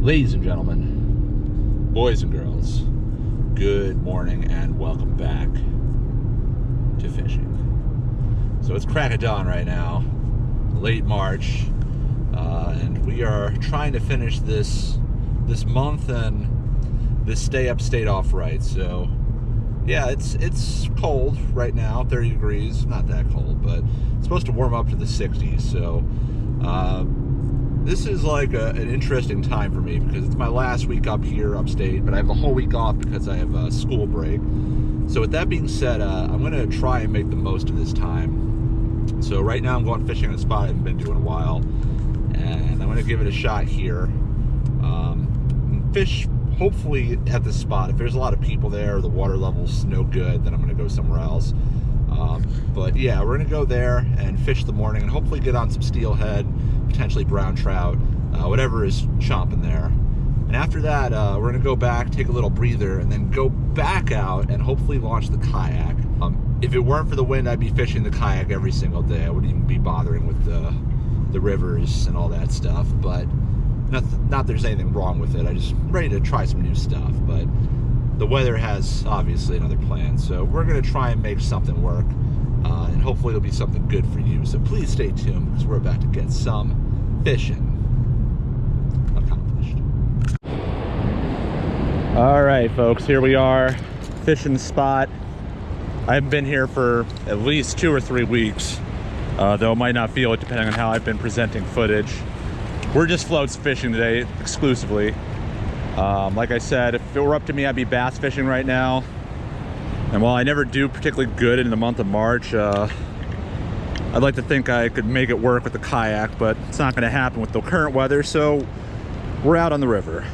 Ladies and gentlemen, boys and girls, good morning and welcome back to fishing. So it's crack of dawn right now, late March, and we are trying to finish this month and this stay upstate off right. So yeah, it's cold right now, 30 degrees, not that cold, but it's supposed to warm up to the 60s. So this is like an interesting time for me because it's my last week up here upstate, but I have the whole week off because I have a school break. So with that being said, I'm going to try and make the most of this time. So right now I'm going fishing in a spot I haven't been to in a while, and I'm going to give it a shot here. Fish hopefully at this spot. If there's a lot of people there, the water level's no good, then I'm going to go somewhere else. But yeah, we're going to go there and fish the morning and hopefully get on some steelhead, potentially brown trout, whatever is chomping there. And after that, we're going to go back, take a little breather, and then go back out and hopefully launch the kayak. If it weren't for the wind, I'd be fishing the kayak every single day. I wouldn't even be bothering with the rivers and all that stuff. But not there's anything wrong with it. I'm just ready to try some new stuff. But the weather has obviously another plan. So we're going to try and make something work. And hopefully it'll be something good for you. So please stay tuned because we're about to get some fishing accomplished. All right, folks, here we are, fishing the spot. I haven't been here for at least 2 or 3 weeks, though I might not feel it depending on how I've been presenting footage. We're just floats fishing today exclusively. Like I said, if it were up to me, I'd be bass fishing right now. And while I never do particularly good in the month of March, I'd like to think I could make it work with the kayak, but it's not going to happen with the current weather, so we're out on the river.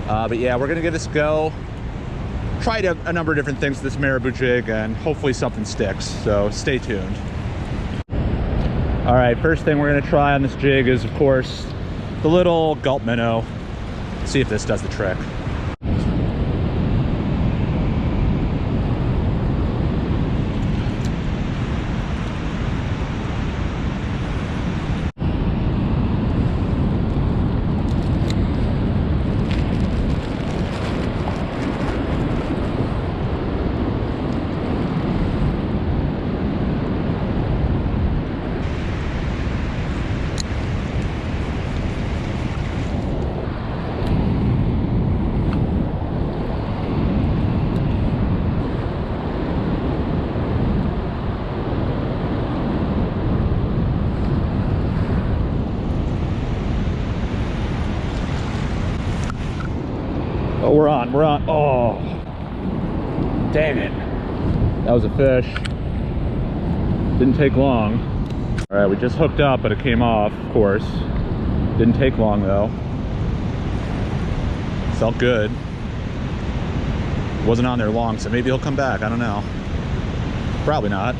But yeah, we're going to give this a go. Tried a number of different things with this marabou jig, and hopefully something sticks, so stay tuned. All right, first thing we're going to try on this jig is, of course, the little gulp minnow. See if this does the trick. Oh, we're on. Oh, dang it. That was a fish. Didn't take long. All right, we just hooked up, but it came off, of course. Didn't take long, though. Felt good. Wasn't on there long, so maybe he'll come back. I don't know. Probably not.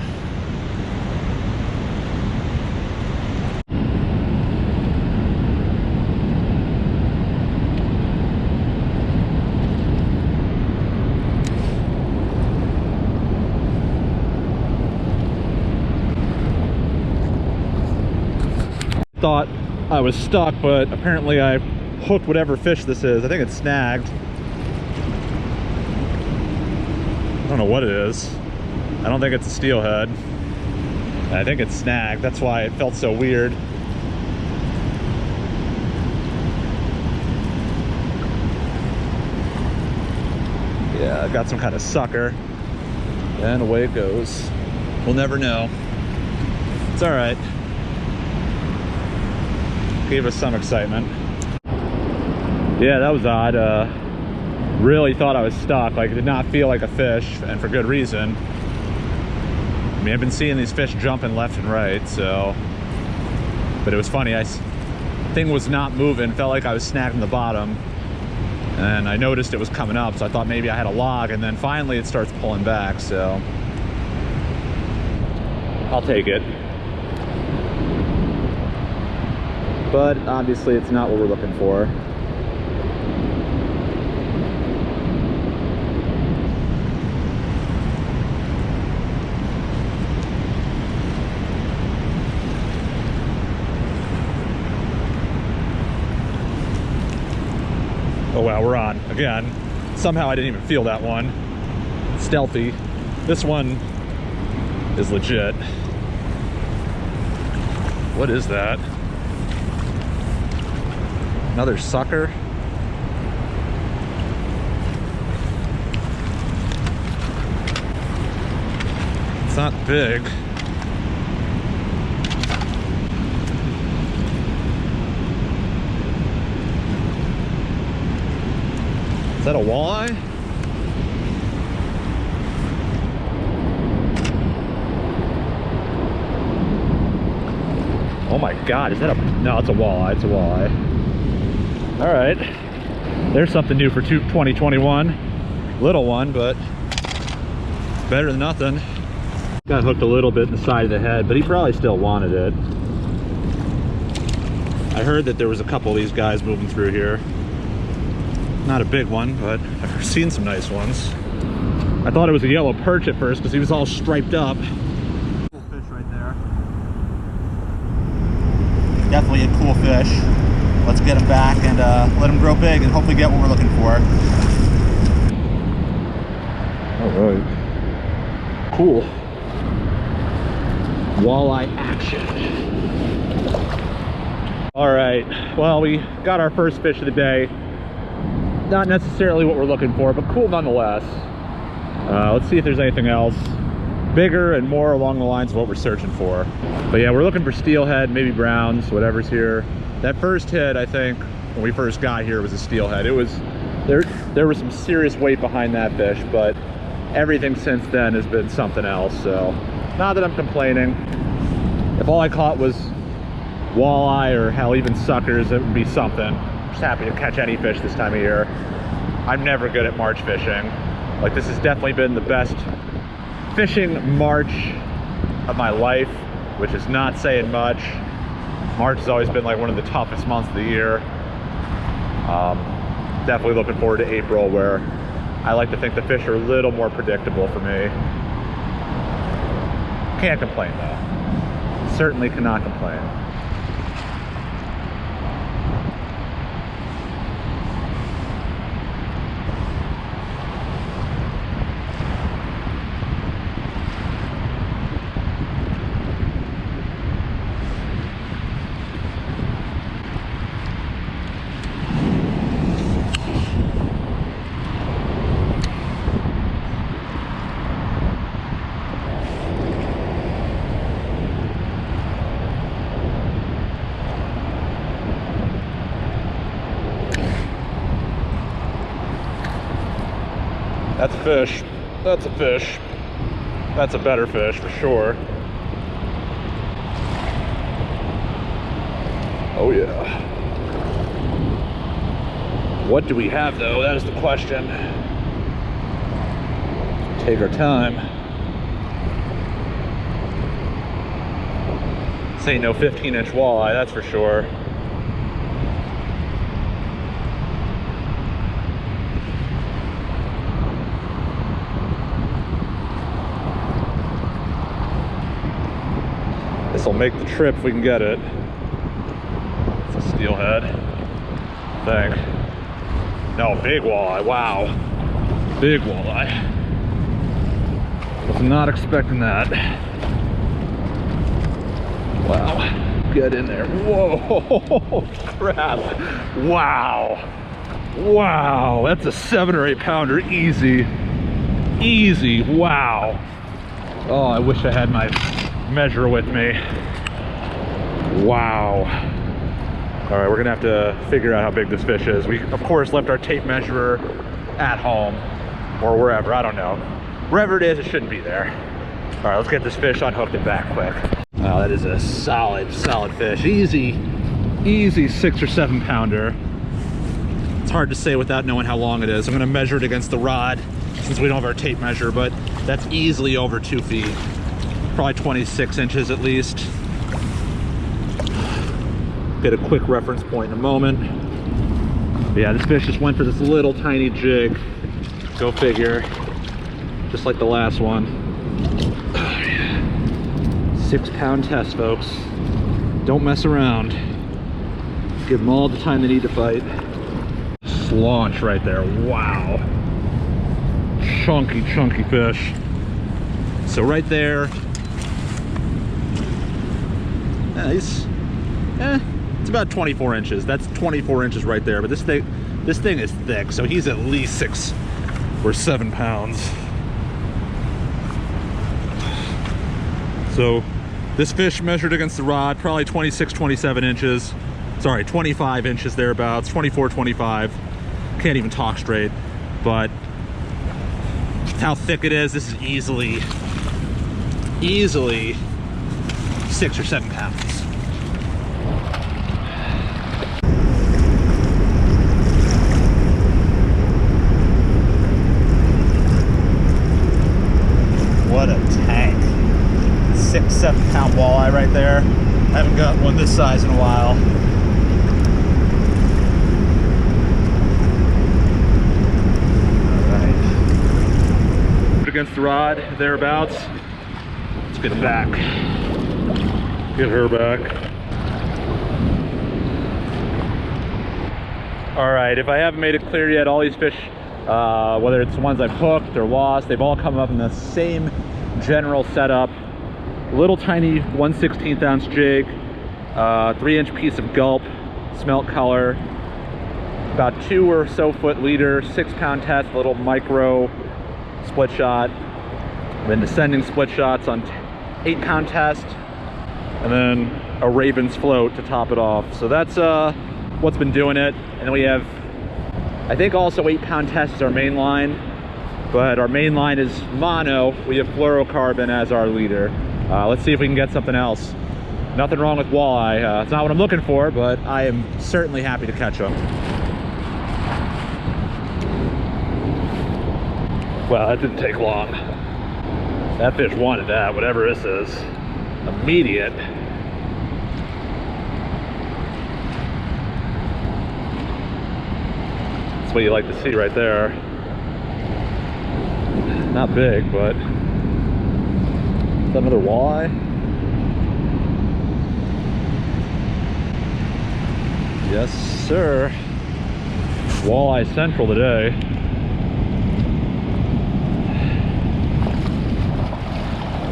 Thought I was stuck, but apparently I hooked whatever fish this is. I think it's snagged. I don't know what it is. I don't think it's a steelhead. I think it's snagged. That's why it felt so weird. Yeah, I got some kind of sucker. And away it goes. We'll never know. It's all right. Gave us some excitement. Yeah, that was odd. Really thought I was stuck. Like, it did not feel like a fish, and for good reason. I mean, I've been seeing these fish jumping left and right, so. But it was funny. Thing was not moving. Felt like I was snagged in the bottom, and I noticed it was coming up, so I thought maybe I had a log, and then finally it starts pulling back. So I'll take it. But obviously it's not what we're looking for. Oh wow, we're on again. Somehow I didn't even feel that one. Stealthy. This one is legit. What is that? Another sucker? It's not big. Is that a walleye? Oh my God, is that a, no, it's a walleye, it's a walleye. All right, there's something new for 2021. Little one, but better than nothing. Got hooked a little bit in the side of the head, but he probably still wanted it. I heard that there was a couple of these guys moving through here. Not a big one, but I've seen some nice ones. I thought it was a yellow perch at first because he was all striped up. Cool fish right there. Definitely a cool fish. Let's get him back and let him grow big and hopefully get what we're looking for. All right. Cool. Walleye action. All right, well, we got our first fish of the day. Not necessarily what we're looking for, but cool nonetheless. Let's see if there's anything else bigger and more along the lines of what we're searching for. But yeah, we're looking for steelhead, maybe browns, whatever's here. That first hit, I think, when we first got here was a steelhead. It was, there was some serious weight behind that fish, but everything since then has been something else. So not that I'm complaining. If all I caught was walleye or hell, even suckers, it would be something. Just happy to catch any fish this time of year. I'm never good at March fishing. Like, this has definitely been the best fishing March of my life, which is not saying much. March has always been like one of the toughest months of the year. Definitely looking forward to April, where I like to think the fish are a little more predictable for me. Can't complain though. Certainly cannot complain. That's a fish. That's a fish. That's a better fish for sure. Oh yeah. What do we have though? That is the question. Take our time. This ain't no 15-inch walleye, that's for sure. This will make the trip if we can get it. It's a steelhead, I think. No, big walleye, wow. Big walleye. Was not expecting that. Wow, get in there. Whoa, crap. Wow. Wow, that's a 7 or 8 pounder, easy. Easy, wow. Oh, I wish I had my measure with me. Wow. All right, we're gonna have to figure out how big this fish is. We, of course, left our tape measurer at home or wherever, I don't know. Wherever it is, it shouldn't be there. All right, let's get this fish unhooked and back quick. Wow, that is a solid fish. Easy 6 or 7 pounder. It's hard to say without knowing how long it is. I'm gonna measure it against the rod since we don't have our tape measure, but that's easily over 2 feet. Probably 26 inches at least. Get a quick reference point in a moment. But yeah, this fish just went for this little tiny jig. Go figure. Just like the last one. Oh, yeah. 6 pound test, folks. Don't mess around. Give them all the time they need to fight. Nice launch right there. Wow. Chunky, chunky fish. So right there, it's about 24 inches. That's 24 inches right there. But this thing is thick, so he's at least 6 or 7 pounds. So this fish measured against the rod, probably 26, 27 inches. Sorry, 25 inches thereabouts, 24, 25. Can't even talk straight, but how thick it is, this is easily 6 or 7 pounds. What a tank. 6, 7 pound walleye right there. I haven't got one this size in a while. Against the rod, thereabouts. Let's get it back. Get her back. All right, if I haven't made it clear yet, all these fish, whether it's the ones I've hooked or lost, they've all come up in the same general setup. Little tiny 1/16 ounce jig, 3-inch piece of gulp, smelt color, about 2 or so foot leader, 6 pound test, little micro split shot, then descending split shots on 8 pound test, and then a Raven's float to top it off. So that's what's been doing it. And then we have, I think also 8 pound test is our main line, but our main line is mono. We have fluorocarbon as our leader. Let's see if we can get something else. Nothing wrong with walleye. It's not what I'm looking for, but I am certainly happy to catch them. Wow, that didn't take long. That fish wanted that, whatever this is. Immediate. That's what you like to see right there. Not big, but is that another walleye? Yes, sir. Walleye central today.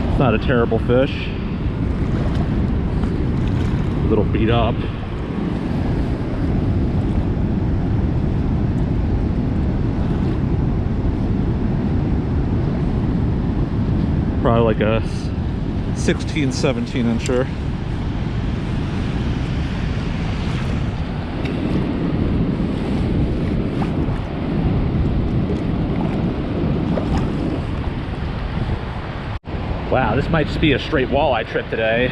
It's not a terrible fish. A little beat up. Probably like a 16, 17 incher. Wow, this might just be a straight walleye trip today.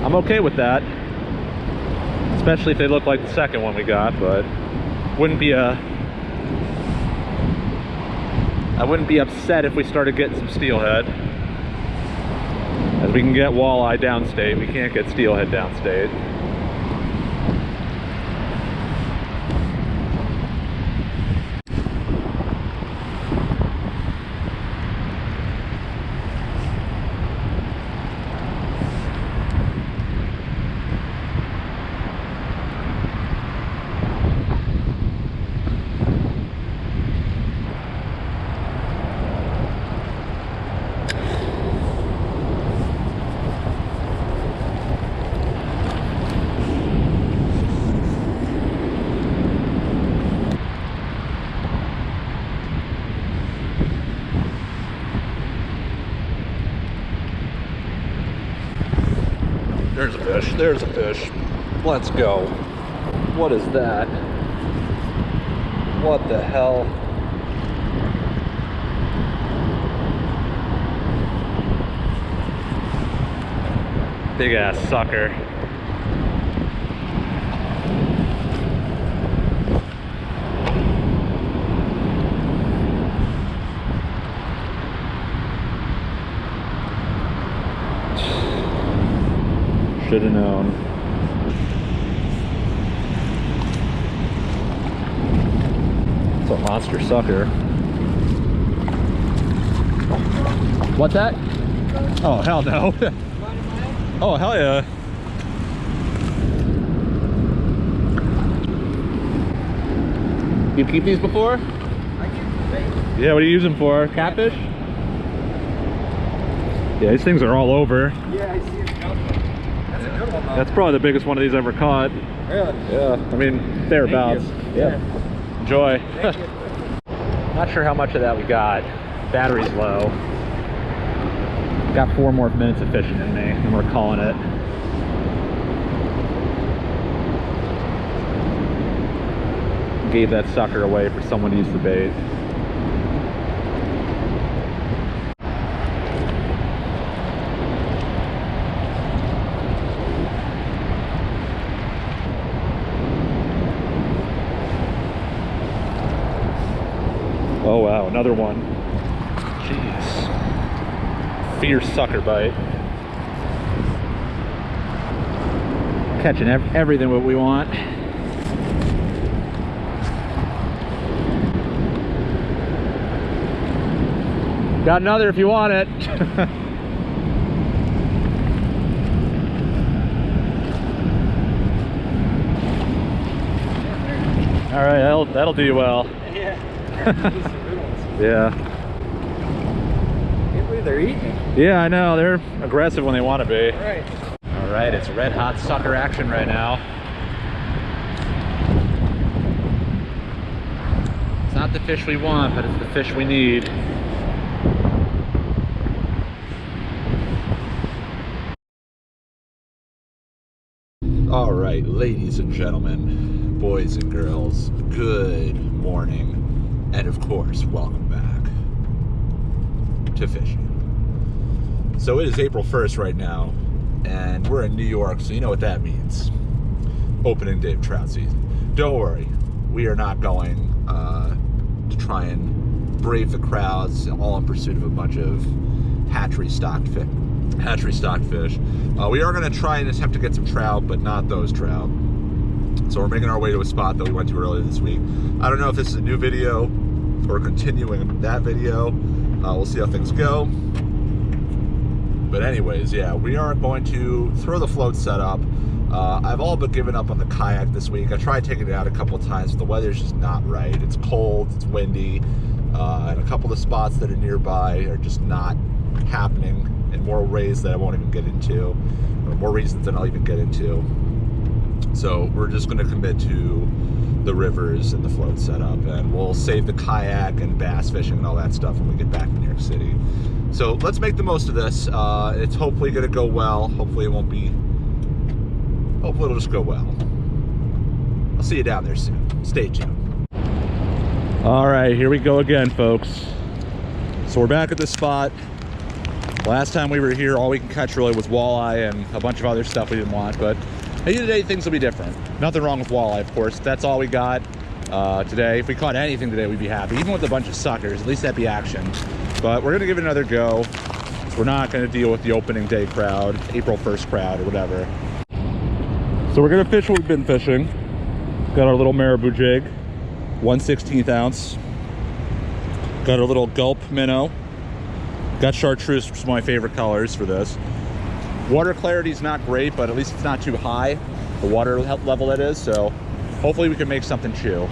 I'm okay with that. Especially if they look like the second one we got, but I wouldn't be upset if we started getting some steelhead. As we can get walleye downstate, we can't get steelhead downstate. There's a fish, there's a fish. Let's go. What is that? What the hell? Big ass sucker. Should have known. It's a monster sucker. What's that? Oh, hell no. Oh, hell yeah. You keep these before? I keep bait. Yeah, what do you use them for? Catfish? Yeah, these things are all over. Yeah, I see it. That's a good one, though. That's probably the biggest one of these ever caught. Really? Yeah, I mean, thereabouts. Yeah. Enjoy. Not sure how much of that we got. Battery's low. Got 4 more minutes of fishing in me, and we're calling it. Gave that sucker away for someone to use the bait. Oh wow, another one. Jeez. Fierce sucker bite. Catching everything what we want. Got another if you want it. All right, that'll do you well. Yeah. These are good ones. Yeah. Can't believe they're eating. Yeah, I know. They're aggressive when they want to be. All right. All right, it's red hot sucker action right now. It's not the fish we want, but it's the fish we need. All right, ladies and gentlemen, boys and girls, good morning. And of course, welcome back to fishing. So it is April 1st right now, and we're in New York, so you know what that means. Opening day of trout season. Don't worry, we are not going to try and brave the crowds all in pursuit of a bunch of hatchery stocked fish. We are going to try and attempt to get some trout, but not those trout. So we're making our way to a spot that we went to earlier this week. I don't know if this is a new video or continuing that video. We'll see how things go. But anyways, yeah, we are going to throw the float setup. I've all but given up on the kayak this week. I tried taking it out a couple of times, but the weather's just not right. It's cold, it's windy, and a couple of the spots that are nearby are just not happening in more ways that I won't even get into, or more reasons than I'll even get into. So we're just going to commit to the rivers and the float setup, and we'll save the kayak and bass fishing and all that stuff when we get back to New York City. So let's make the most of this. It's hopefully going to go well. Hopefully it'll just go well. I'll see you down there soon. Stay tuned. All right, here we go again, folks. So we're back at this spot. Last time we were here, all we can catch really was walleye and a bunch of other stuff we didn't want, but maybe today things will be different. Nothing wrong with walleye, of course. That's all we got today. If we caught anything today, we'd be happy. Even with a bunch of suckers, at least that'd be action. But we're gonna give it another go. So we're not gonna deal with the opening day crowd, April 1st crowd or whatever. So we're gonna fish what we've been fishing. Got our little marabou jig, 1/16 ounce. Got our little gulp minnow. Got chartreuse, which is one of my favorite colors for this. Water clarity is not great, but at least it's not too high, the water level it is, so hopefully we can make something chew.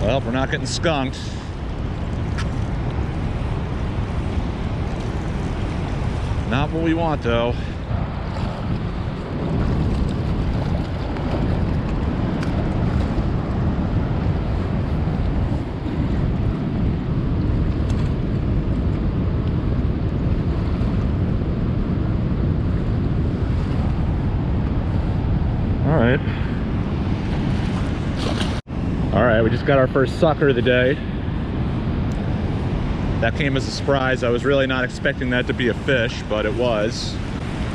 Well, we're not getting skunked. Not what we want, though. All right, we just got our first sucker of the day. That came as a surprise. I was really not expecting that to be a fish, but it was.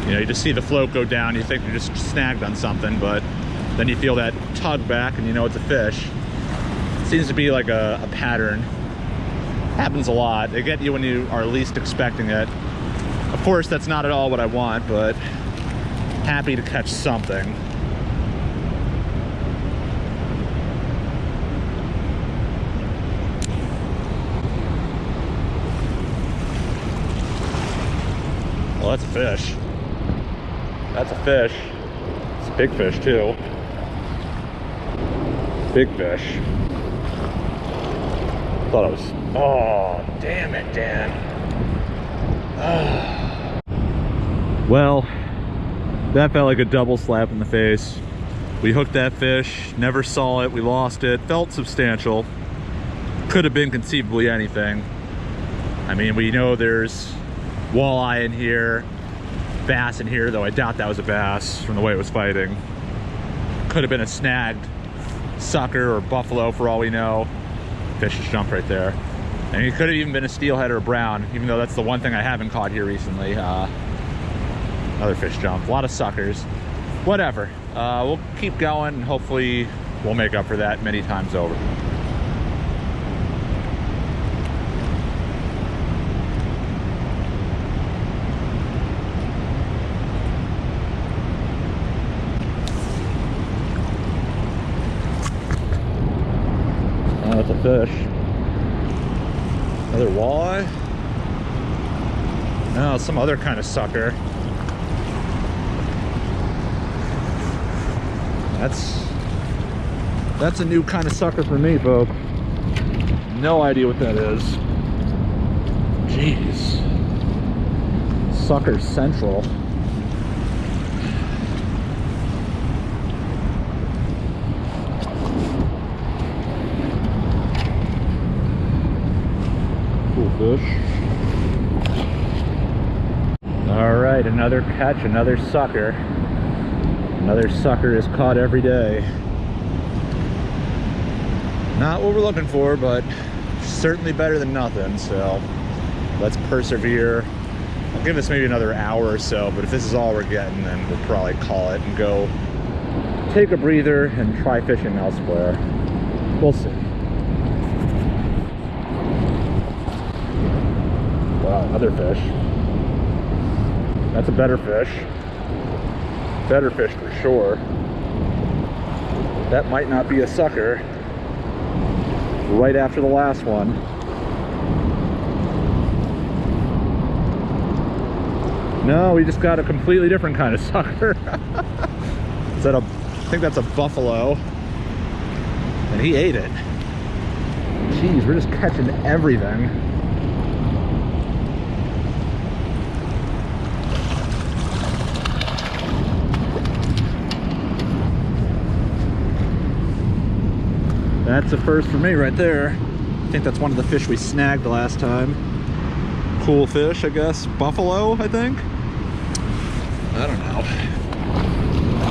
You know, you just see the float go down, you think you're just snagged on something, but then you feel that tug back and you know it's a fish. It seems to be like a pattern. Happens a lot. They get you when you are least expecting it. Of course, that's not at all what I want, but happy to catch something. that's a fish. That's a fish. It's a big fish too. Big fish. Thought it was, oh, damn it, Dan. Well, that felt like a double slap in the face. We hooked that fish, never saw it, we lost it, felt substantial. Could have been conceivably anything. I mean, we know there's walleye in here, bass in here, though I doubt that was a bass from the way it was fighting. Could have been a snagged sucker or buffalo for all we know. Fish just jumped right there. And it could have even been a steelhead or a brown, even though that's the one thing I haven't caught here recently. Another fish jumped. A lot of suckers. Whatever. We'll keep going and hopefully we'll make up for that many times over. That's a fish. Another walleye? No, some other kind of sucker. That's a new kind of sucker for me, folks. No idea what that is. Jeez. Sucker Central. Cool fish. All right, another catch, another sucker. Another sucker is caught every day. Not what we're looking for, but certainly better than nothing, so let's persevere. I'll give this maybe another hour or so, but if this is all we're getting, then we'll probably call it and go take a breather and try fishing elsewhere. We'll see. Wow, another fish. That's a better fish. Better fish for sure. That might not be a sucker. Right after the last one. No, we just got a completely different kind of sucker. Is that I think that's a buffalo. And he ate it. Jeez, we're just catching everything. That's a first for me right there. I think that's one of the fish we snagged the last time. Cool fish, I guess. Buffalo, I think. I don't know.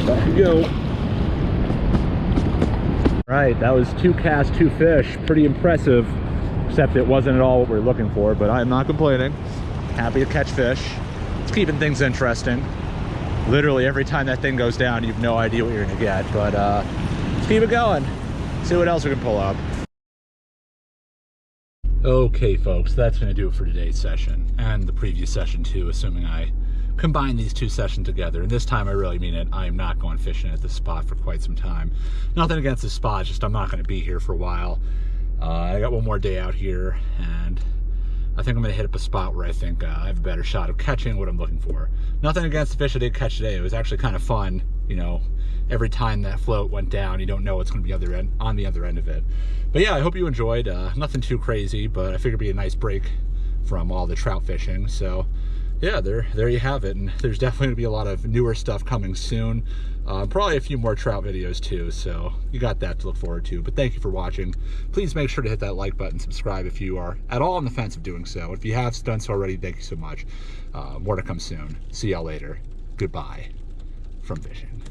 Back we go. Right, that was 2 casts, 2 fish. Pretty impressive, except it wasn't at all what we were looking for, but I'm not complaining. Happy to catch fish. It's keeping things interesting. Literally every time that thing goes down, you have no idea what you're gonna get, but let's keep it going. See what else we can pull up. Okay, folks, that's going to do it for today's session, and the previous session too, assuming I combine these 2 sessions together. And this time I really mean it. I am not going fishing at this spot for quite some time. Nothing against this spot, just I'm not going to be here for a while. I got one more day out here, and I think I'm going to hit up a spot where I think I have a better shot of catching what I'm looking for. Nothing against the fish I did catch today. It was actually kind of fun, you know. Every time that float went down, you don't know what's going to be on the other end of it. But yeah, I hope you enjoyed. Nothing too crazy, but I figured it'd be a nice break from all the trout fishing. So yeah, there you have it. And there's definitely going to be a lot of newer stuff coming soon. Probably a few more trout videos too, so you got that to look forward to. But thank you for watching. Please make sure to hit that like button, subscribe if you are at all on the fence of doing so. If you have done so already, thank you so much. More to come soon. See y'all later. Goodbye from fishing.